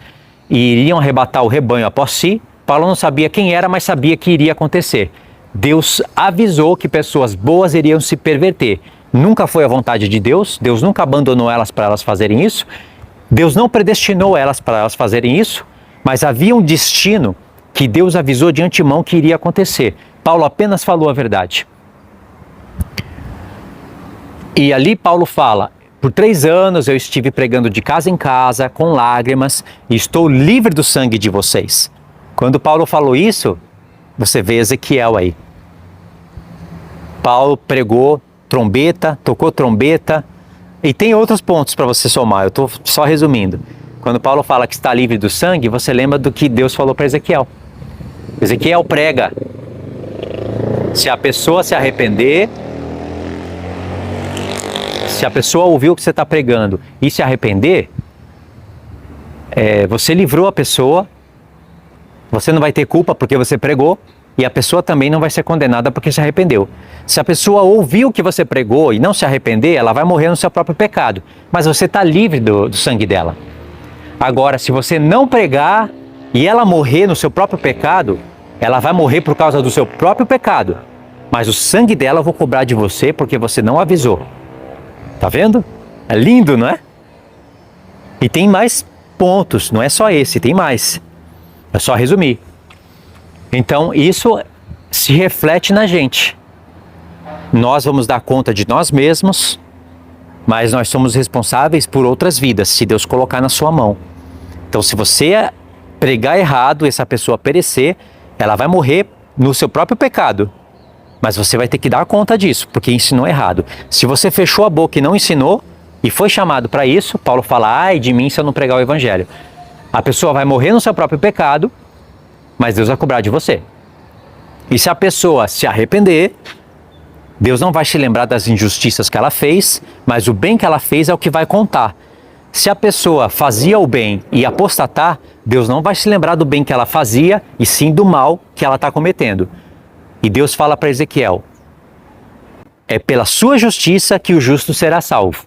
e iriam arrebatar o rebanho após si. Paulo não sabia quem era, mas sabia que iria acontecer. Deus avisou que pessoas boas iriam se perverter. Nunca foi a vontade de Deus, Deus nunca abandonou elas para elas fazerem isso. Deus não predestinou elas para elas fazerem isso, mas havia um destino que Deus avisou de antemão que iria acontecer. Paulo apenas falou a verdade. E ali Paulo fala, por 3 anos eu estive pregando de casa em casa, com lágrimas, e estou livre do sangue de vocês. Quando Paulo falou isso, você vê Ezequiel aí. Paulo pregou trombeta, tocou trombeta, E tem outros pontos para você somar, eu estou só resumindo. Quando Paulo fala que está livre do sangue, você lembra do que Deus falou para Ezequiel. Ezequiel prega: se a pessoa se arrepender, se a pessoa ouvir o que você está pregando e se arrepender, você livrou a pessoa, você não vai ter culpa porque você pregou, e a pessoa também não vai ser condenada porque se arrependeu. Se a pessoa ouvir o que você pregou e não se arrepender, ela vai morrer no seu próprio pecado, mas você está livre do sangue dela. Agora, se você não pregar e ela morrer no seu próprio pecado, ela vai morrer por causa do seu próprio pecado, mas o sangue dela eu vou cobrar de você porque você não avisou. Tá vendo? É lindo, não é? E tem mais pontos, não é só esse, tem mais. É só resumir. Então, isso se reflete na gente. Nós vamos dar conta de nós mesmos, mas nós somos responsáveis por outras vidas, se Deus colocar na sua mão. Então, se você pregar errado, essa pessoa perecer, ela vai morrer no seu próprio pecado. Mas você vai ter que dar conta disso, porque ensinou errado. Se você fechou a boca e não ensinou, e foi chamado para isso, Paulo fala: ai de mim se eu não pregar o evangelho. A pessoa vai morrer no seu próprio pecado, mas Deus vai cobrar de você. E se a pessoa se arrepender, Deus não vai se lembrar das injustiças que ela fez, mas o bem que ela fez é o que vai contar. Se a pessoa fazia o bem e apostatar, Deus não vai se lembrar do bem que ela fazia, e sim do mal que ela está cometendo. E Deus fala para Ezequiel: é pela sua justiça que o justo será salvo.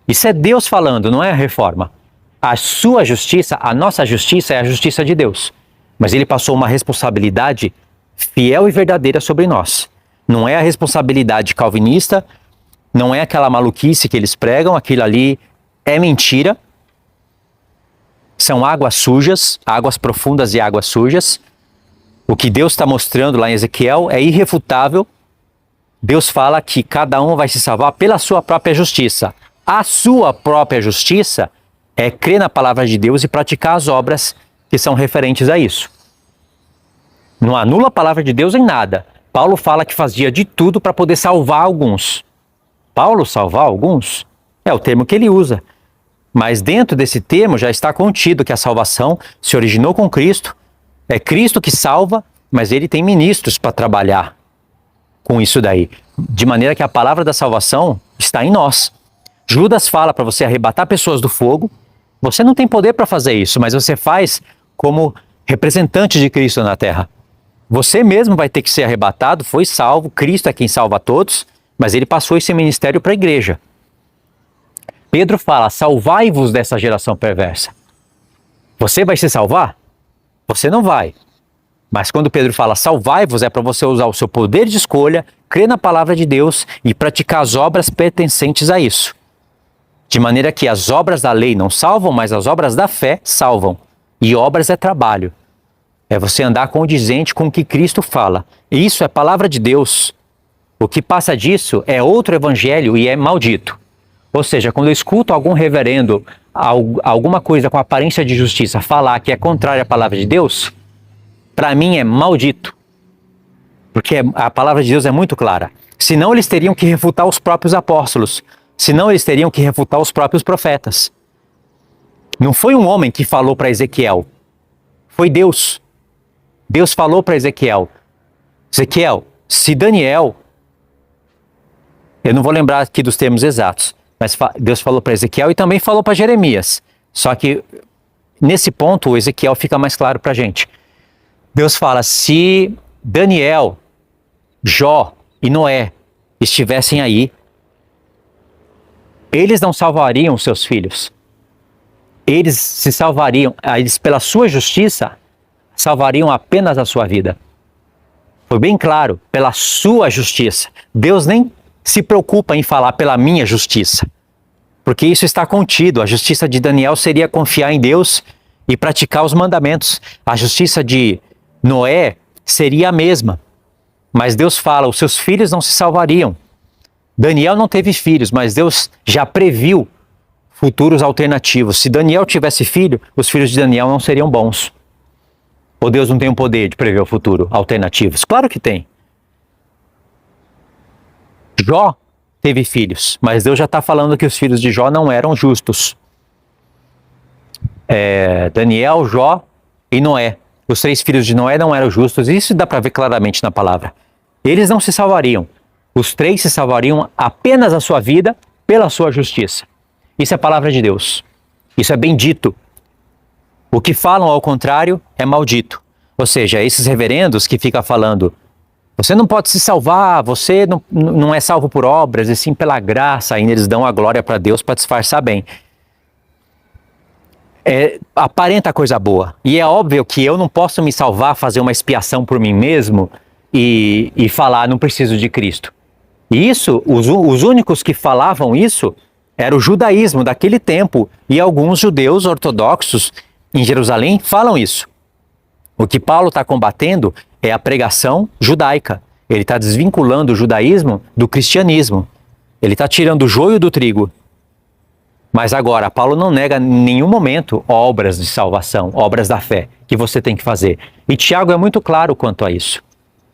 Isso é Deus falando, não é a reforma. A sua justiça, a nossa justiça é a justiça de Deus. Mas Ele passou uma responsabilidade fiel e verdadeira sobre nós. Não é a responsabilidade calvinista, não é aquela maluquice que eles pregam, aquilo ali é mentira. São águas sujas, águas profundas e águas sujas. O que Deus está mostrando lá em Ezequiel é irrefutável. Deus fala que cada um vai se salvar pela sua própria justiça. A sua própria justiça é crer na palavra de Deus e praticar as obras que são referentes a isso. Não anula a palavra de Deus em nada. Paulo fala que fazia de tudo para poder salvar alguns. Paulo salvar alguns? É o termo que ele usa. Mas dentro desse termo já está contido que a salvação se originou com Cristo. É Cristo que salva, mas Ele tem ministros para trabalhar com isso daí. De maneira que a palavra da salvação está em nós. Judas fala para você arrebatar pessoas do fogo. Você não tem poder para fazer isso, mas você faz como representante de Cristo na terra. Você mesmo vai ter que ser arrebatado, foi salvo, Cristo é quem salva a todos, mas Ele passou esse ministério para a igreja. Pedro fala: salvai-vos dessa geração perversa. Você vai se salvar? Você não vai. Mas quando Pedro fala salvai-vos, é para você usar o seu poder de escolha, crer na palavra de Deus e praticar as obras pertencentes a isso. De maneira que as obras da lei não salvam, mas as obras da fé salvam. E obras é trabalho. É você andar condizente com o que Cristo fala. E isso é palavra de Deus. O que passa disso é outro evangelho e é maldito. Ou seja, quando eu escuto algum reverendo, alguma coisa com aparência de justiça falar que é contrária à palavra de Deus, para mim é maldito. Porque a palavra de Deus é muito clara. Senão eles teriam que refutar os próprios apóstolos. Senão eles teriam que refutar os próprios profetas. Não foi um homem que falou para Ezequiel. Foi Deus. Deus falou para Ezequiel: Ezequiel, se Daniel... Eu não vou lembrar aqui dos termos exatos. Mas Deus falou para Ezequiel e também falou para Jeremias. Só que nesse ponto o Ezequiel fica mais claro para a gente. Deus fala: se Daniel, Jó e Noé estivessem aí, eles não salvariam seus filhos. Eles se salvariam, eles pela sua justiça, salvariam apenas a sua vida. Foi bem claro, pela sua justiça. Deus nem se preocupa em falar pela minha justiça, porque isso está contido. A justiça de Daniel seria confiar em Deus e praticar os mandamentos. A justiça de Noé seria a mesma, mas Deus fala: os seus filhos não se salvariam. Daniel não teve filhos, mas Deus já previu futuros alternativos. Se Daniel tivesse filho, os filhos de Daniel não seriam bons. Ou Deus não tem o poder de prever o futuro alternativos? Claro que tem. Jó teve filhos, mas Deus já está falando que os filhos de Jó não eram justos. Daniel, Jó e Noé. Os 3 filhos de Noé não eram justos, isso dá para ver claramente na palavra. Eles não se salvariam. Os 3 se salvariam apenas a sua vida pela sua justiça. Isso é a palavra de Deus. Isso é bendito. O que falam ao contrário é maldito. Ou seja, esses reverendos que ficam falando, você não pode se salvar, você não é salvo por obras, e sim pela graça, ainda eles dão a glória para Deus para disfarçar bem. Aparenta coisa boa. E é óbvio que eu não posso me salvar, fazer uma expiação por mim mesmo e falar, não preciso de Cristo. E isso, os únicos que falavam isso era o judaísmo daquele tempo, e alguns judeus ortodoxos em Jerusalém falam isso. O que Paulo está combatendo é a pregação judaica. Ele está desvinculando o judaísmo do cristianismo. Ele está tirando o joio do trigo. Mas agora, Paulo não nega em nenhum momento obras de salvação, obras da fé que você tem que fazer. E Tiago é muito claro quanto a isso.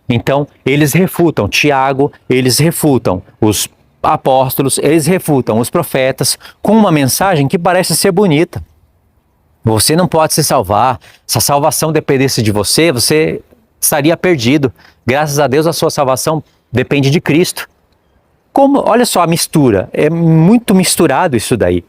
Então, eles refutam Tiago, eles refutam os apóstolos, eles refutam os profetas com uma mensagem que parece ser bonita. Você não pode se salvar. Se a salvação dependesse de você, você estaria perdido. Graças a Deus, a sua salvação depende de Cristo. Olha só a mistura, é muito misturado isso daí.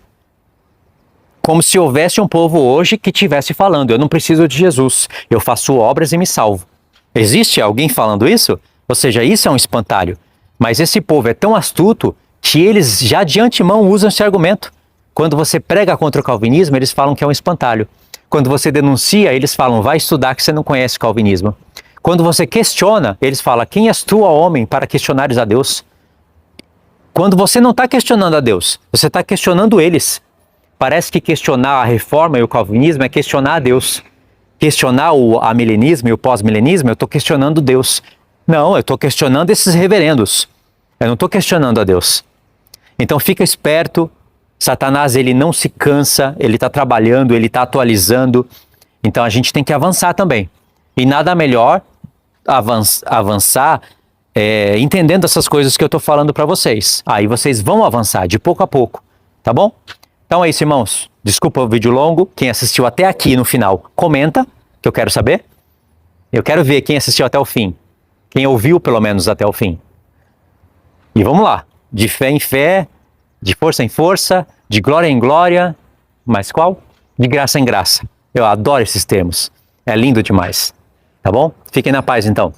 Como se houvesse um povo hoje que estivesse falando, eu não preciso de Jesus, eu faço obras e me salvo. Existe alguém falando isso? Ou seja, isso é um espantalho. Mas esse povo é tão astuto que eles já de antemão usam esse argumento. Quando você prega contra o calvinismo, eles falam que é um espantalho. Quando você denuncia, eles falam, vai estudar que você não conhece o calvinismo. Quando você questiona, eles falam, quem és tu, ó homem, para questionares a Deus? Quando você não está questionando a Deus, você está questionando eles. Parece que questionar a reforma e o calvinismo é questionar a Deus. Questionar o amilenismo e o pós-milenismo, eu estou questionando Deus. Não, eu estou questionando esses reverendos. Eu não estou questionando a Deus. Então fica esperto, Satanás ele não se cansa, ele está trabalhando, ele está atualizando. Então a gente tem que avançar também. E nada melhor avançar entendendo essas coisas que eu estou falando para vocês. Aí vocês vão avançar de pouco a pouco, tá bom? Então é isso, irmãos. Desculpa o vídeo longo. Quem assistiu até aqui no final, comenta, que eu quero saber. Eu quero ver quem assistiu até o fim. Quem ouviu, pelo menos, até o fim. E vamos lá. De fé em fé, de força em força, de glória em glória. Mas qual? De graça em graça. Eu adoro esses termos. É lindo demais. Tá bom? Fiquem na paz, então.